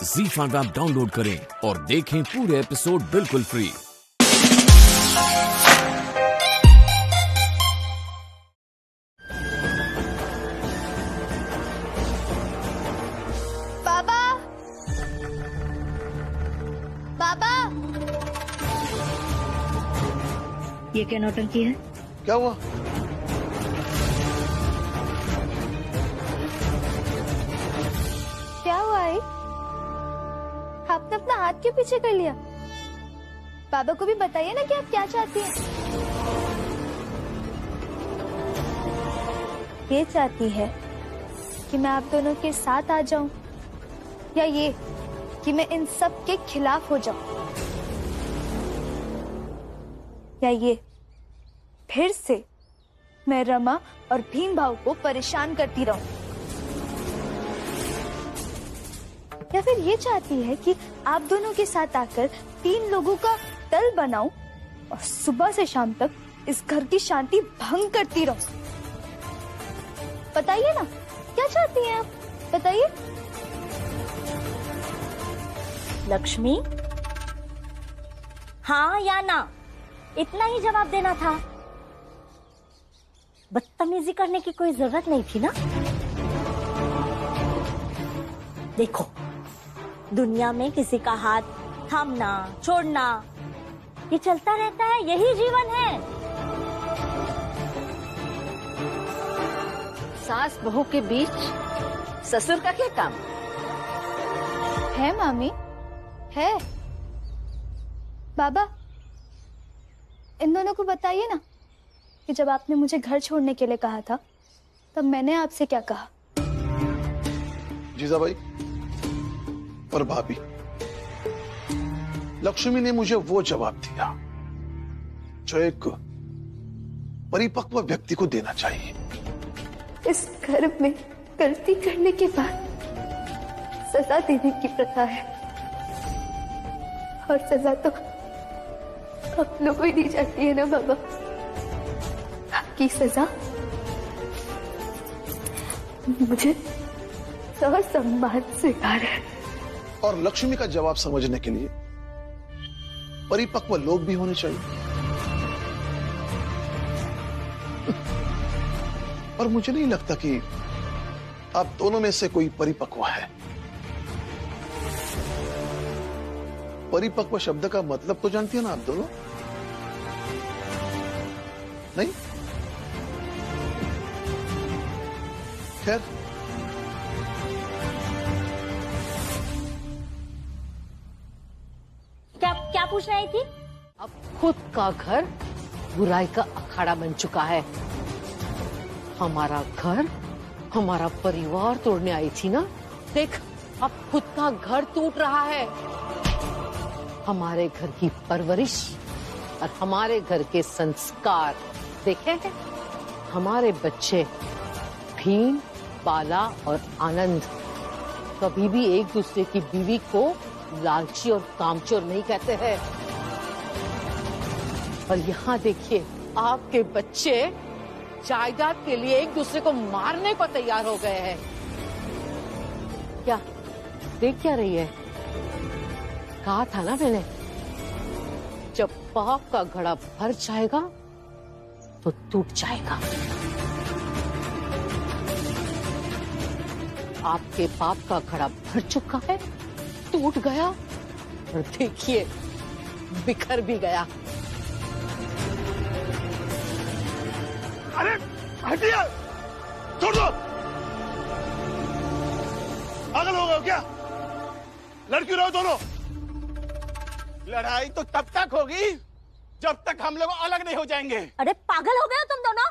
ZEE5 app download करें और देखें पूरे एपिसोड बिल्कुल फ्री। बाबा, बाबा, ये क्या नौटंकी है? क्या हुआ? क्या हुआ है? आपने अपना हाथ क्यों पीछे कर लिया? बाबा को भी बताइए ना कि आप क्या चाहती हैं। ये चाहती है कि मैं आप दोनों के साथ आ जाऊं, या ये कि मैं इन सब के खिलाफ हो जाऊं, या ये फिर से मैं रमा और भीम भाव को परेशान करती रहूं, या फिर ये चाहती है कि आप दोनों के साथ आकर 3 लोगों का दल बनाऊं और सुबह से शाम तक इस घर की शांति भंग करती रहूं। बताइए ना, क्या चाहती हैं आप? बताइए। लक्ष्मी, हाँ या ना, इतना ही जवाब देना था। बदतमीजी करने की कोई जरूरत नहीं थी ना। देखो, दुनिया में किसी का हाथ थामना छोड़ना ये चलता रहता है, यही जीवन है। सास बहू के बीच ससुर का क्या काम है? मामी है। बाबा, इन दोनों को बताइए ना कि जब आपने मुझे घर छोड़ने के लिए कहा था तब मैंने आपसे क्या कहा। जीजाबाई और भाभी, लक्ष्मी ने मुझे वो जवाब दिया जो एक परिपक्व व्यक्ति को देना चाहिए। इस घर में गलती करने के बाद सजा देने की प्रथा है, और सजा तो आप लोगों को ही दी जाती है ना बाबा। आपकी सजा मुझे सम्मान स्वीकार है। और लक्ष्मी का जवाब समझने के लिए परिपक्व लोग भी होने चाहिए। और मुझे नहीं लगता कि आप दोनों में से कोई परिपक्व है। परिपक्व शब्द का मतलब तो जानती है ना आप दोनों? नहीं? खैर, क्या पूछ रही थी? अब खुद का घर बुराई का अखाड़ा बन चुका है। हमारा घर, हमारा परिवार तोड़ने आई थी ना, देख अब खुद का घर टूट रहा है। हमारे घर की परवरिश और हमारे घर के संस्कार देखे हैं। हमारे बच्चे भीम, बाला और आनंद कभी भी एक दूसरे की बीवी को लालची और कामचोर नहीं कहते हैं। और यहाँ देखिए, आपके बच्चे जायदाद के लिए एक दूसरे को मारने को तैयार हो गए हैं। क्या देख क्या रही है? कहा था ना मैंने, जब पाप का घड़ा भर जाएगा तो टूट जाएगा। आपके पाप का घड़ा भर चुका है, टूट गया, और देखिए बिखर भी गया। अरे हटिए, छोड़ दो। पागल हो गए हो क्या? लड़की रहो दोनों। लड़ाई तो तब तक होगी जब तक हम लोग अलग नहीं हो जाएंगे। अरे पागल हो गए हो तुम दोनों?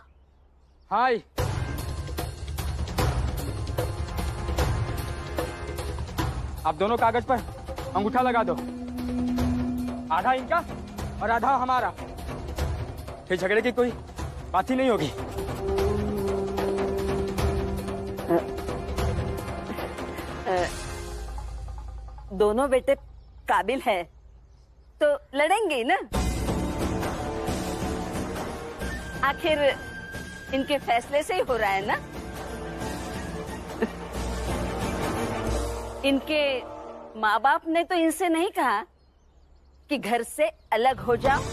हाय, आप दोनों कागज पर अंगूठा लगा दो। आधा इनका और आधा हमारा। फिर झगड़े की कोई बात ही नहीं होगी। दोनों बेटे काबिल है तो लड़ेंगे ही ना। आखिर इनके फैसले से ही हो रहा है ना। इनके माँ बाप ने तो इनसे नहीं कहा कि घर से अलग हो जाओ।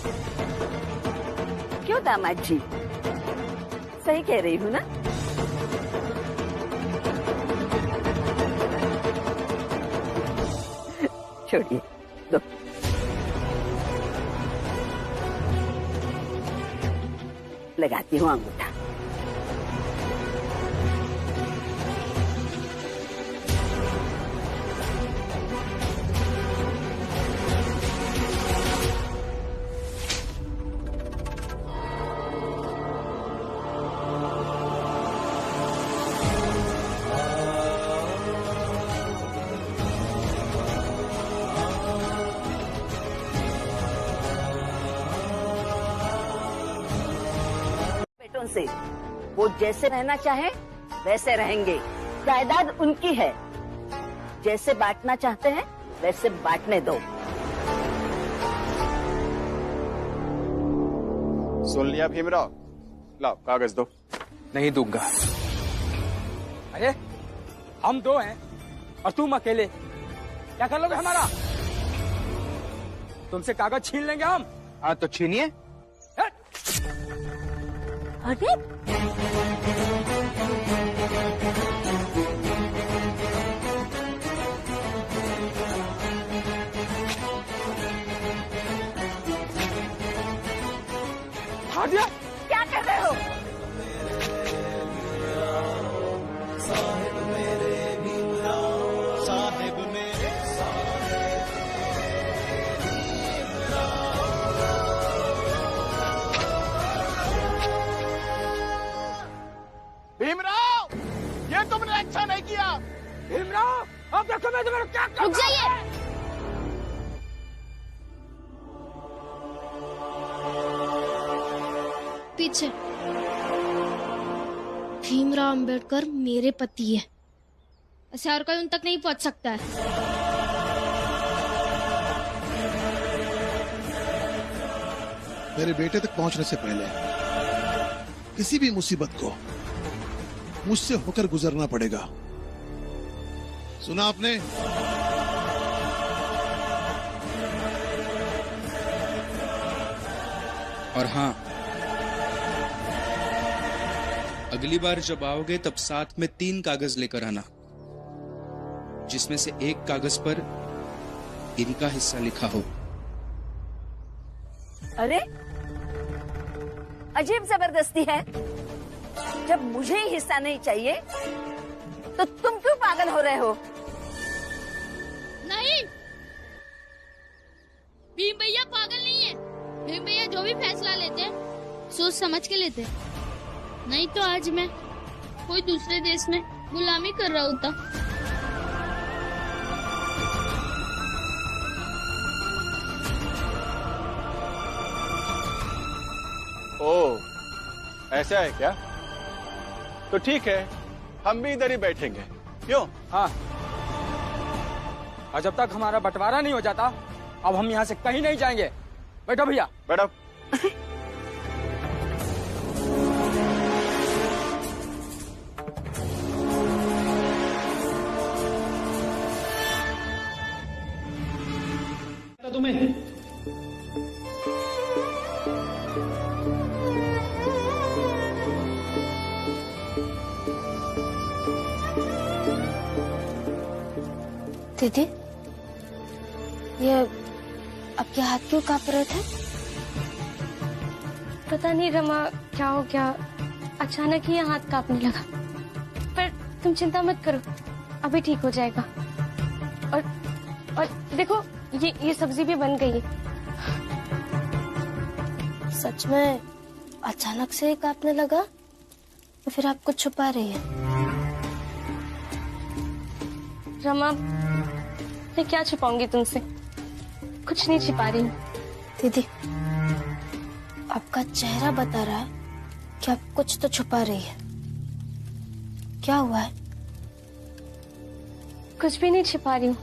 क्यों दामाद जी, सही कह रही हूँ ना? छोड़िए, दो। लगाती हूँ अंगूठा। से वो जैसे रहना चाहे वैसे रहेंगे। जायदाद उनकी है, जैसे बांटना चाहते हैं वैसे बांटने दो। सुन लिया भीमराव, लाओ कागज दो। नहीं दूंगा। अरे हम दो हैं और तुम अकेले, क्या कर लोगे हमारा? तुमसे कागज छीन लेंगे हम। हाँ तो छीनिए। अरे उठा दिया। क्या कर रहे हो? भीमराव, ये तुमने अच्छा नहीं किया। भीमराव, अब देखो मैं तुम्हें क्या कर। रुक जाइए। पीछे। भीमराव अंबेडकर मेरे पति है, ऐसे और कोई उन तक नहीं पहुंच सकता है। मेरे बेटे तक पहुंचने से पहले किसी भी मुसीबत को मुझसे होकर गुजरना पड़ेगा। सुना आपने? और हाँ, अगली बार जब आओगे तब साथ में 3 कागज लेकर आना, जिसमें से एक कागज पर इनका हिस्सा लिखा हो। अरे अजीब जबरदस्ती है। जब मुझे ही हिस्सा नहीं चाहिए तो तुम क्यों पागल हो रहे हो? नहीं, भीम भैया पागल नहीं है। भीम भैया जो भी फैसला लेते हैं सोच समझ के लेते हैं, नहीं तो आज मैं कोई दूसरे देश में गुलामी कर रहा होता। ओह, ऐसा है क्या? तो ठीक है, हम भी इधर ही बैठेंगे। क्यों? हाँ, और जब तक हमारा बंटवारा नहीं हो जाता अब हम यहाँ से कहीं नहीं जाएंगे। बैठो भैया। बैठो। तुम्हें दीदी, ये आपके हाथ क्यों कांप रहे थे? पता नहीं रमा, क्या हो गया, अचानक ही ये हाथ कांपने लगा। पर तुम चिंता मत करो, अभी ठीक हो जाएगा। और देखो, ये सब्जी भी बन गई है। सच में अचानक से कांपने लगा तो फिर आप कुछ छुपा रही है? रमा, मैं क्या छिपाऊंगी तुमसे, कुछ नहीं छिपा रही हूँ। दीदी, आपका चेहरा बता रहा है कि आप कुछ तो छुपा रही है। क्या हुआ है? कुछ भी नहीं छिपा रही हूँ।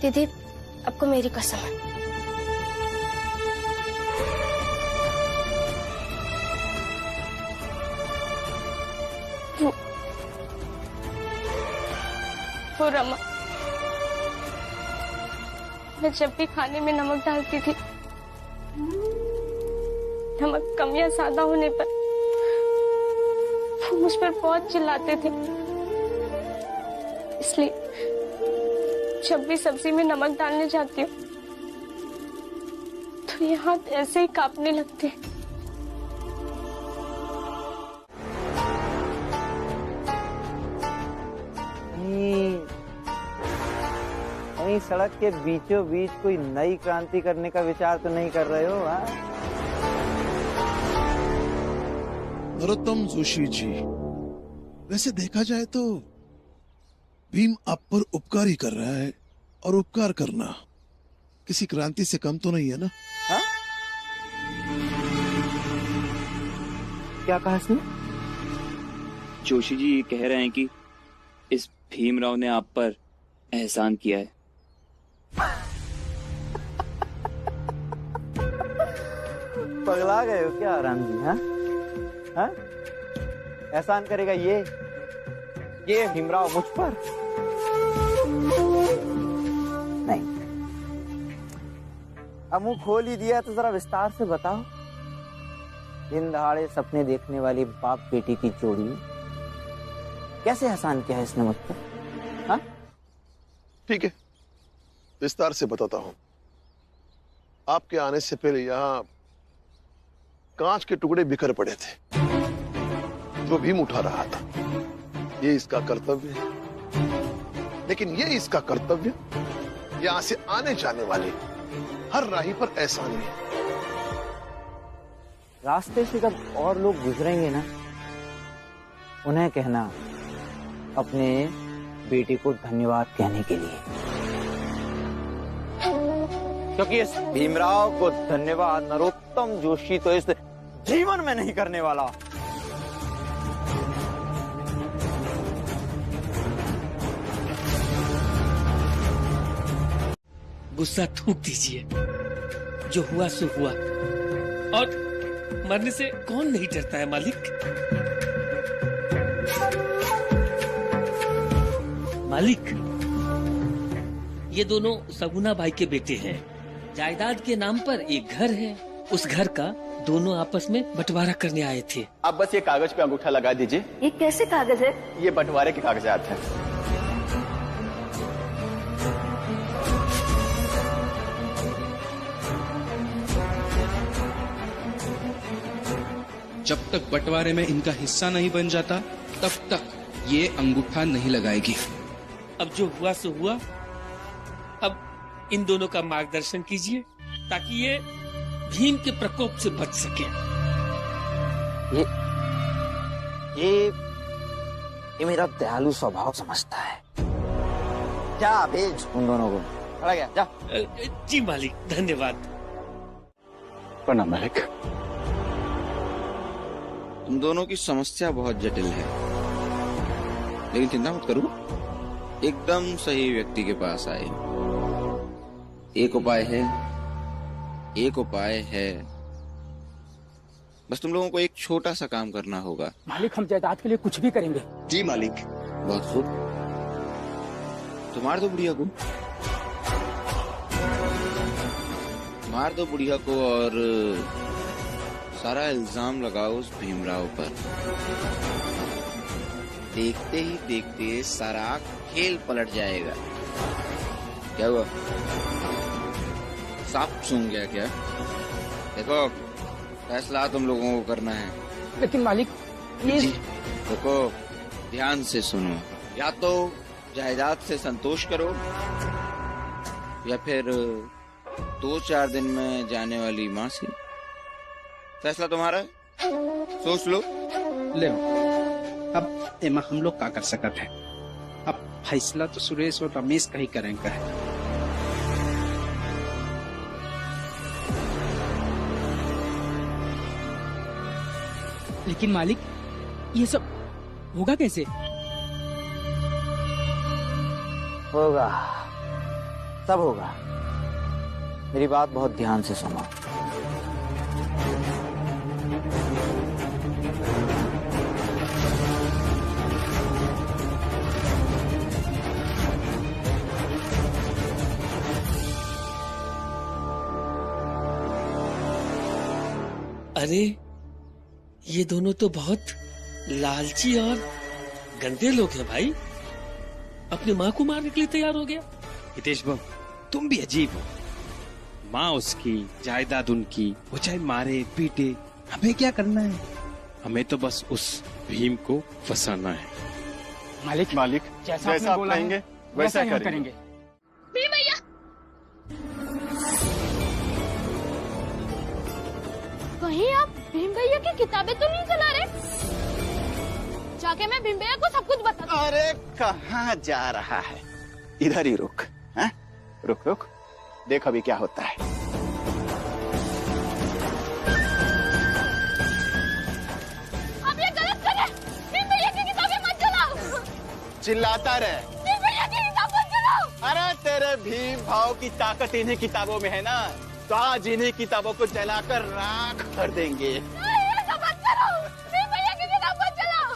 दीदी, आपको मेरी कसम है। वो रमा, मैं जब भी खाने में नमक डालती थी, नमक कम या ज्यादा होने पर वो मुझ पर बहुत चिल्लाते थे। इसलिए जब भी सब्जी में नमक डालने जाती हूँ तो ये हाथ ऐसे ही कांपने लगते हैं। कहीं सड़क के बीचों बीच कोई नई क्रांति करने का विचार तो नहीं कर रहे हो? नरोत्तम जोशी जी, वैसे देखा जाए तो भीम आप पर उपकार ही कर रहा है, और उपकार करना किसी क्रांति से कम तो नहीं है ना? हा? क्या कहा इसने? जोशी जी ये कह रहे हैं कि इस भीमराव ने आप पर एहसान किया है। पगला गए हो क्या आराम जी? हाँ हाँ, एहसान करेगा ये भीमराव मुझ पर? नहीं। अब मुंह खोल ही दिया तो जरा विस्तार से बताओ। दिन दहाड़े सपने देखने वाली बाप बेटी की जोड़ी में कैसे एहसान किया है इसने मुझ पर? हाँ ठीक है, विस्तार से बताता हूं। आपके आने से पहले यहां कांच के टुकड़े बिखर पड़े थे जो भीम उठा रहा था। ये इसका कर्तव्य है, लेकिन ये इसका कर्तव्य यहां से आने जाने वाले हर राही पर एहसान है। रास्ते से जब और लोग गुजरेंगे ना, उन्हें कहना अपने बेटे को धन्यवाद कहने के लिए, क्योंकि इस भीमराव को धन्यवाद नरोत्तम जोशी तो इस जीवन में नहीं करने वाला। गुस्सा थूक दीजिए, जो हुआ सो हुआ, और मरने से कौन नहीं डरता है मालिक? मालिक, ये दोनों सगुना भाई के बेटे हैं। जायदाद के नाम पर एक घर है, उस घर का दोनों आपस में बंटवारा करने आए थे। आप बस ये कागज पे अंगूठा लगा दीजिए। ये कैसे कागज है? ये बंटवारे के कागजात हैं। जब तक बंटवारे में इनका हिस्सा नहीं बन जाता, तब तक ये अंगूठा नहीं लगाएगी। अब जो हुआ सो हुआ, अब इन दोनों का मार्गदर्शन कीजिए ताकि ये भीम के प्रकोप से बच सके। ये मेरा दयालु स्वभाव समझता है। जा भेज उन दोनों को। खड़ा गया, जा। जी मालिक, धन्यवाद। प्रणाम मालिक। तुम दोनों की समस्या बहुत जटिल है, लेकिन चिंता मत करो, एकदम सही व्यक्ति के पास आए। एक उपाय है, बस तुम लोगों को एक छोटा सा काम करना होगा। मालिक, हम जायदाद के लिए कुछ भी करेंगे। जी मालिक। बहुत खूब, तो मार दो बुढ़िया को, और सारा इल्जाम लगाओ उस भीमराव पर। देखते ही देखते सारा खेल पलट जाएगा। क्या हुआ, सांप सूंघ गया क्या? देखो, फैसला तुम लोगों को करना है। लेकिन मालिक, ये देखो, ध्यान से सुनो। या तो जायदाद से संतोष करो, या फिर 2-4 दिन में जाने वाली माँ से। फैसला तुम्हारा है, सोच लो। ले अब एमा हम लोग क्या कर सकते हैं? अब फैसला तो सुरेश और रमेश का ही करेंगे। लेकिन मालिक, ये सब होगा कैसे? होगा, सब होगा। मेरी बात बहुत ध्यान से सुनो। अरे ये दोनों तो बहुत लालची और गंदे लोग हैं भाई। अपनी माँ को मारने के लिए तैयार हो गया। हितेश बम, तुम भी अजीब हो। माँ उसकी, जायदाद उनकी, वो चाहे मारे पीटे, हमें क्या करना है? हमें तो बस उस भीम को फंसाना है। मालिक जैसा आप बोला है, कहेंगे वैसा ही हम करेंगे। भीम भैया, कहीं आप भीम भैया की किताबें तो नहीं चला रहे? जाके मैं भीम भैया को सब कुछ बता। अरे कहाँ जा रहा है? इधर ही रुक। हाँ? रुक, देख अभी क्या होता है। आप ये गलत कर रहे हैं। भीम भैया की किताबें मत जलाओ। चिल्लाता रहे। भीम भैया की किताब मत जलाओ। अरे तेरे भीम भाव की ताकत इन्हीं किताबों में है ना, तो आज इन्हीं किताबों को जलाकर राख कर देंगे। ऐसा मत करो। भीम भैया की किताब मत जलाओ।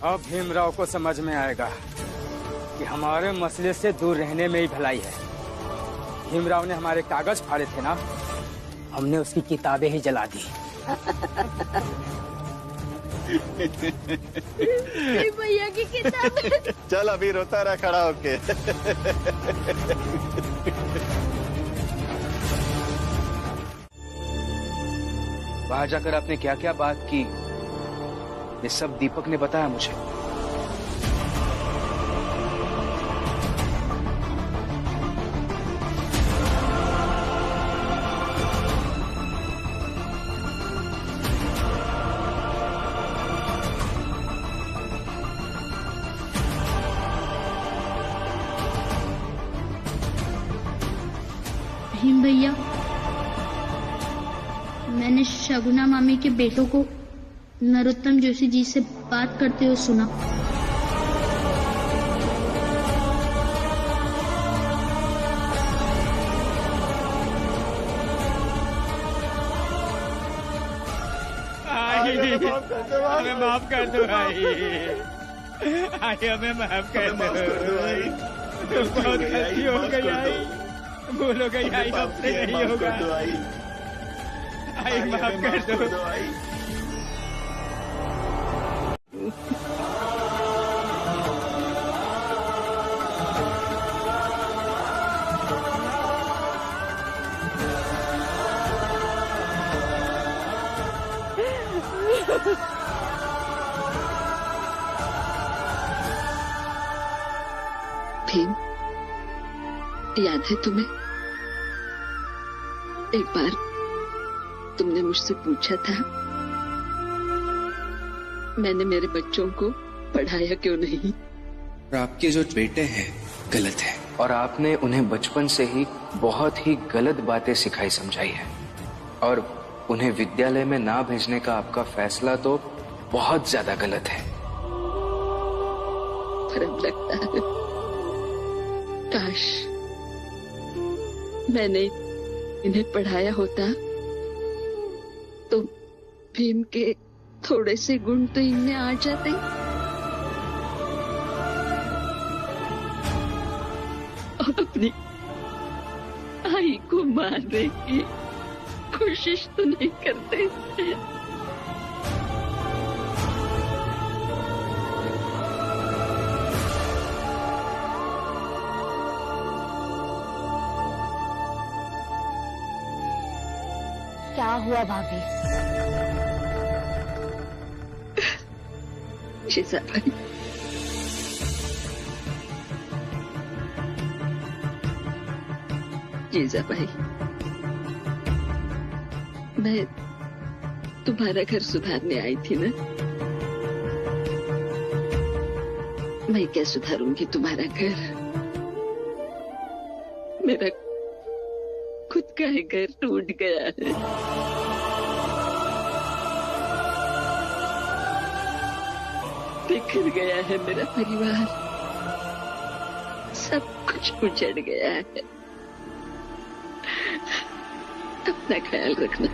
अब भीमराव को समझ में आएगा कि हमारे मसले से दूर रहने में ही भलाई है। भीमराव ने हमारे कागज फाड़े थे ना, हमने उसकी किताबें ही जला दी। भैया की किताबें। चल अभी रोता रहा खड़ा होके। वहां जाकर आपने क्या क्या बात की, ये सब दीपक ने बताया मुझे। भीम भैया, मैंने शगुना मामी के बेटों को नरोत्तम जोशी जी से बात करते हुए सुना। हमें माफ कर दो भाई, हमें माफ कर दो भाई। बहुत गलती हो गई आई, भूल हो गई आई, अब से नहीं होगा। आई माफ कर दो। भीम, याद है तुम्हें? एक बार तुमने मुझसे पूछा था मैंने मेरे बच्चों को पढ़ाया क्यों नहीं। और आपके जो बेटे हैं गलत है, और आपने उन्हें बचपन से ही बहुत ही गलत बातें सिखाई समझाई है, और उन्हें विद्यालय में ना भेजने का आपका फैसला तो बहुत ज्यादा गलत है। पर अब लगता है काश मैंने इन्हें पढ़ाया होता तो भीम के थोड़े से गुण तो इनमें आ जाते। और अपनी आई को मारने की कोशिश तो नहीं करते। क्या हुआ भाभी? शीजा भाई, जीजा भाई, मैं तुम्हारा घर सुधारने आई थी ना। मैं क्या सुधारूंगी तुम्हारा घर? मेरा खुद का ही घर टूट गया है। बिखर गया है मेरा परिवार, सब कुछ उजड़ गया है। अपना ख्याल रखना।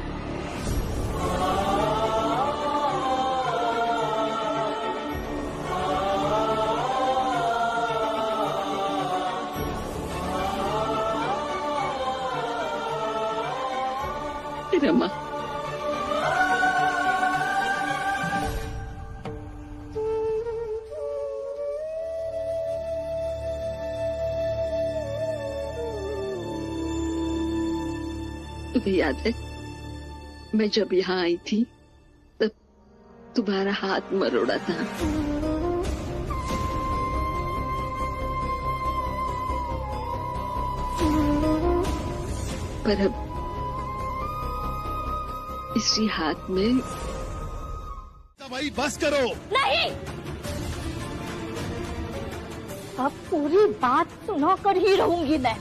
रमा, तुम्हें याद है मैं जब यहाँ आई थी तब तुम्हारा हाथ मरोड़ा था। पर अब इसी हाथ में। भाई बस करो। नहीं, अब पूरी बात सुना कर ही रहूंगी मैं।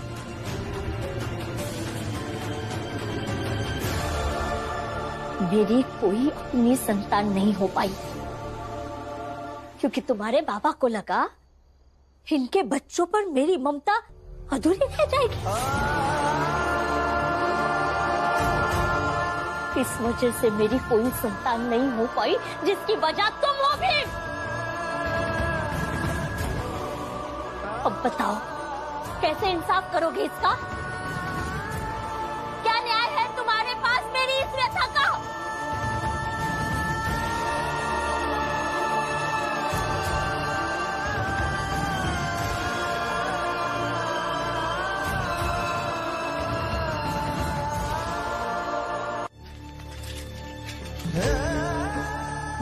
मेरी कोई अपनी संतान नहीं हो पाई क्योंकि तुम्हारे बाबा को लगा इनके बच्चों पर मेरी ममता अधूरी रह जाएगी। इस वजह से मेरी कोई संतान नहीं हो पाई जिसकी वजह तुम हो भी। अब बताओ कैसे इंसाफ करोगे इसका? क्या न्याय है तुम्हारे पास मेरी इस व्यथा का?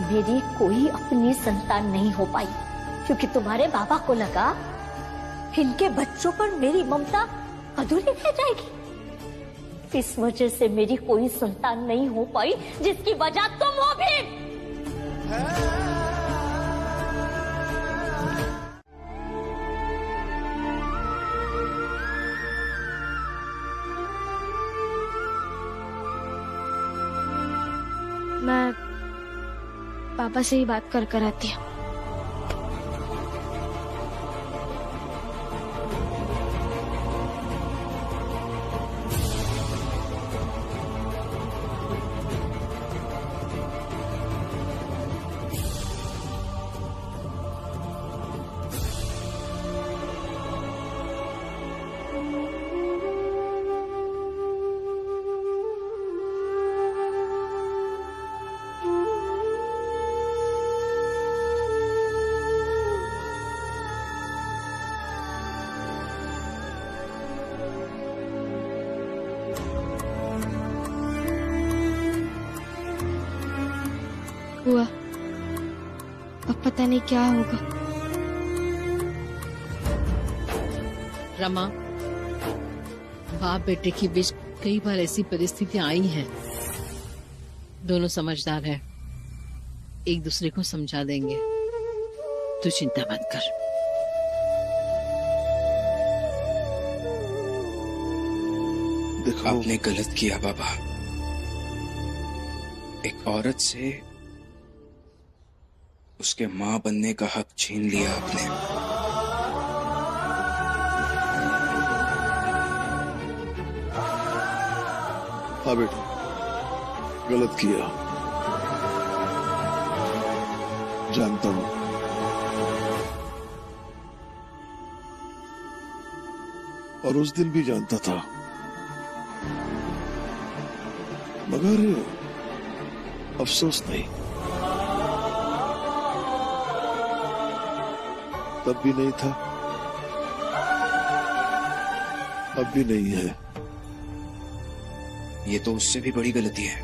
मेरी कोई अपनी संतान नहीं हो पाई क्योंकि तुम्हारे बाबा को लगा इनके बच्चों पर मेरी ममता अधूरी रह जाएगी। इस वजह से मेरी कोई संतान नहीं हो पाई जिसकी वजह तुम हो भी। मैं पापा से ही बात कर आती हूँ। हुआ, अब पता नहीं क्या होगा। रमा, बाप बेटे के बीच कई बार ऐसी परिस्थितियां आई हैं। दोनों समझदार हैं, एक दूसरे को समझा देंगे। तू चिंता मत कर। आपने गलत किया बाबा। एक औरत से उसके मां बनने का हक छीन लिया आपने। हाँ बेटा, गलत किया, जानता हूं। और उस दिन भी जानता था, मगर अफसोस नहीं। तब भी नहीं था, अब भी नहीं है। ये तो उससे भी बड़ी गलती है।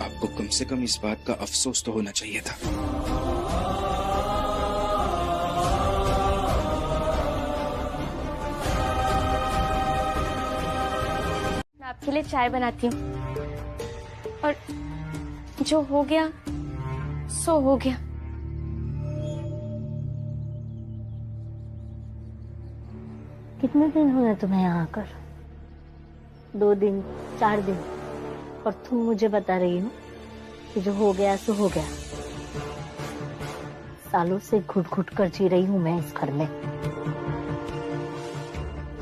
आपको कम से कम इस बात का अफसोस तो होना चाहिए था। आपके लिए चाय बनाती हूँ। और जो हो गया सो हो गया। कितने दिन हुए तुम्हें यहाँ आकर? 2 दिन, 4 दिन, और तुम मुझे बता रही हो कि जो हो गया सो हो गया। सालों से घुट घुट कर जी रही हूँ मैं इस घर में।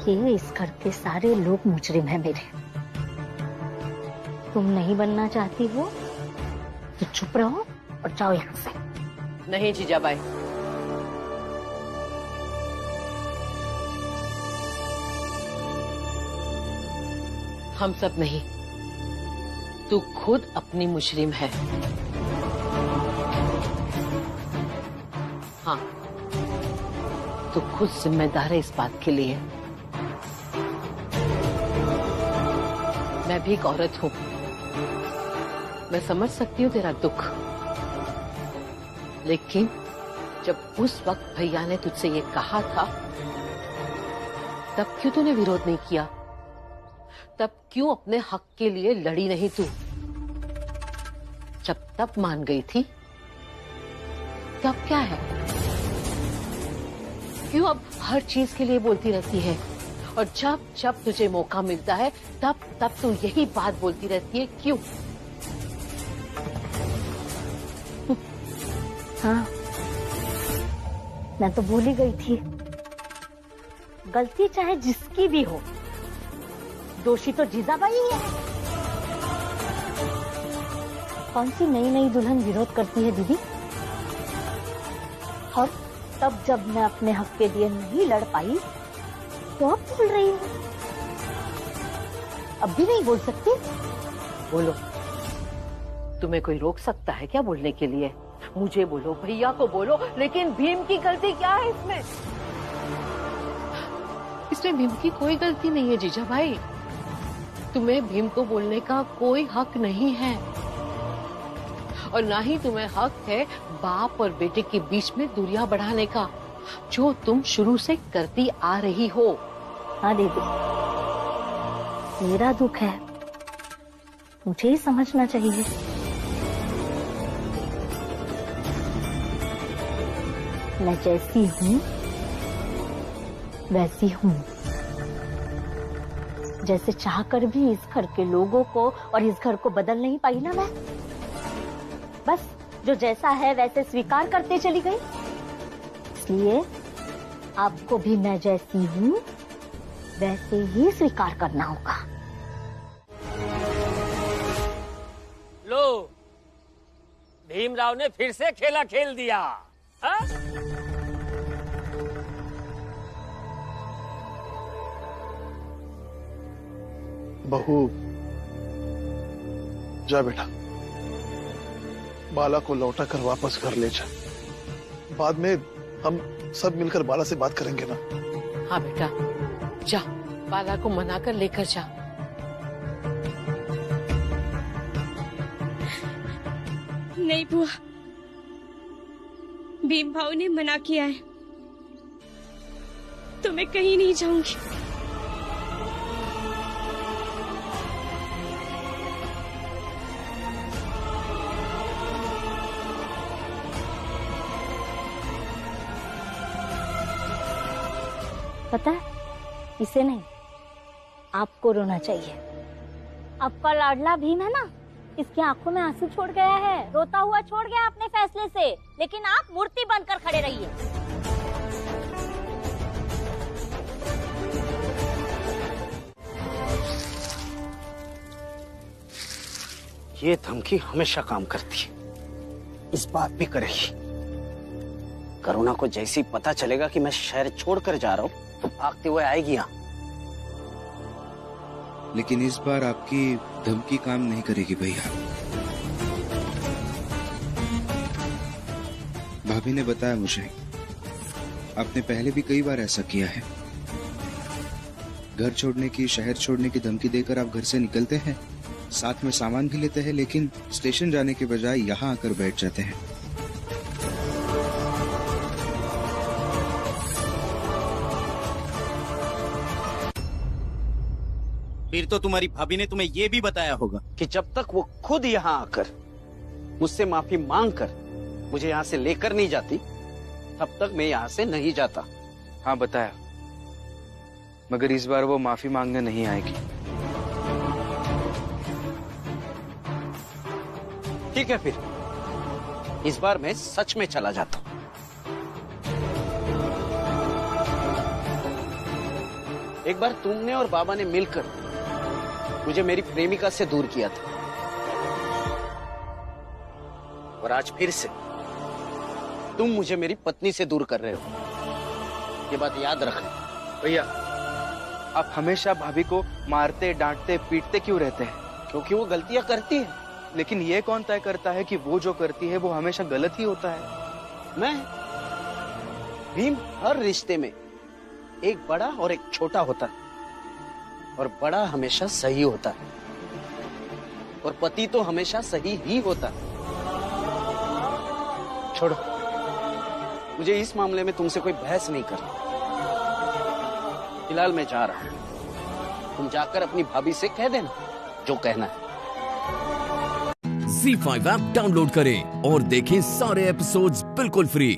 ये इस घर के सारे लोग मुजरिम हैं मेरे। तुम नहीं बनना चाहती हो तो चुप रहो और जाओ यहाँ से। नहीं जीजाबाई, हम सब नहीं, तू खुद अपनी मुजरिम है। हाँ, तू खुद जिम्मेदार है इस बात के लिए। मैं भी एक औरत हूँ, मैं समझ सकती हूँ तेरा दुख, लेकिन जब उस वक्त भैया ने तुझसे ये कहा था, तब क्यों तूने विरोध नहीं किया? तब क्यों अपने हक के लिए लड़ी नहीं तू? जब तब मान गई थी, तब क्या है? क्यों अब हर चीज के लिए बोलती रहती है? और जब जब तुझे मौका मिलता है तब तब तू यही बात बोलती रहती है, क्यों? हाँ, मैं तो भूल ही गई थी। गलती चाहे जिसकी भी हो, दोषी तो जीजाबाई ही है। कौन सी नई नई दुल्हन विरोध करती है दीदी? और तब जब मैं अपने हक के लिए नहीं लड़ पाई तो अब बोल रही हूँ। अब भी नहीं बोल सकती? बोलो, तुम्हें कोई रोक सकता है क्या बोलने के लिए? मुझे बोलो, भैया को बोलो, लेकिन भीम की गलती क्या है इसमें? इसमें भीम की कोई गलती नहीं है जीजा भाई। तुम्हें भीम को बोलने का कोई हक नहीं है, और ना ही तुम्हें हक है बाप और बेटे के बीच में दूरियां बढ़ाने का, जो तुम शुरू से करती आ रही हो। हाँ दीदी, मेरा दुख है, मुझे ही समझना चाहिए। मैं जैसी हूँ वैसी हूँ। जैसे चाहकर भी इस घर के लोगों को और इस घर को बदल नहीं पाई ना मैं। बस जो जैसा है वैसे स्वीकार करते चली गई। इसलिए आपको भी मैं जैसी हूँ वैसे ही स्वीकार करना होगा। लो, भीमराव ने फिर से खेला खेल दिया। हा? बहू, जा बेटा, बाला को लौटा कर वापस घर ले जा। बाद में हम सब मिलकर बाला से बात करेंगे ना। हाँ बेटा, जा, बाला को मनाकर लेकर जा। नहीं बुआ, भीम भाऊ ने मना किया है, तो मैं कहीं नहीं जाऊंगी। पता है, इसे नहीं, आपको रोना चाहिए। आपका लाडला भीम है ना, इसकी आंखों में आंसू छोड़ गया है, रोता हुआ छोड़ गया अपने फैसले से, लेकिन आप मूर्ति बनकर खड़े रहिए। ये धमकी हमेशा काम करती है, इस बात भी करेगी। करुणा को जैसे ही पता चलेगा कि मैं शहर छोड़कर जा रहा हूँ तो भागते हुए आएगी यहाँ। लेकिन इस बार आपकी धमकी काम नहीं करेगी भैया। भाभी ने बताया मुझे, आपने पहले भी कई बार ऐसा किया है। घर छोड़ने की, शहर छोड़ने की धमकी देकर आप घर से निकलते हैं, साथ में सामान भी लेते हैं, लेकिन स्टेशन जाने के बजाय यहाँ आकर बैठ जाते हैं। फिर तो तुम्हारी भाभी ने तुम्हें ये भी बताया होगा कि जब तक वो खुद यहाँ आकर मुझसे माफी मांग कर मुझे यहाँ से लेकर नहीं जाती, तब तक मैं यहाँ से नहीं जाता। हाँ बताया, मगर इस बार वो माफी मांगने नहीं आएगी। ठीक है, फिर इस बार मैं सच में चला जाता हूं। एक बार तुमने और बाबा ने मिलकर मुझे मेरी प्रेमिका से दूर किया था, और आज फिर से तुम मुझे मेरी पत्नी से दूर कर रहे हो। ये बात याद रखना। भैया, आप हमेशा भाभी को मारते डांटते पीटते क्यों रहते हैं? क्योंकि वो गलतियां करती है। लेकिन ये कौन तय करता है कि वो जो करती है वो हमेशा गलत ही होता है? मैं भीम, हर रिश्ते में एक बड़ा और एक छोटा होता है, और बड़ा हमेशा सही होता है, और पति तो हमेशा सही ही होता है। छोड़ो, मुझे इस मामले में तुमसे कोई बहस नहीं करनी। फिलहाल मैं जा रहा हूं, तुम जाकर अपनी भाभी से कह देना जो कहना है। ZEE5 ऐप डाउनलोड करें और देखें सारे एपिसोड्स बिल्कुल फ्री।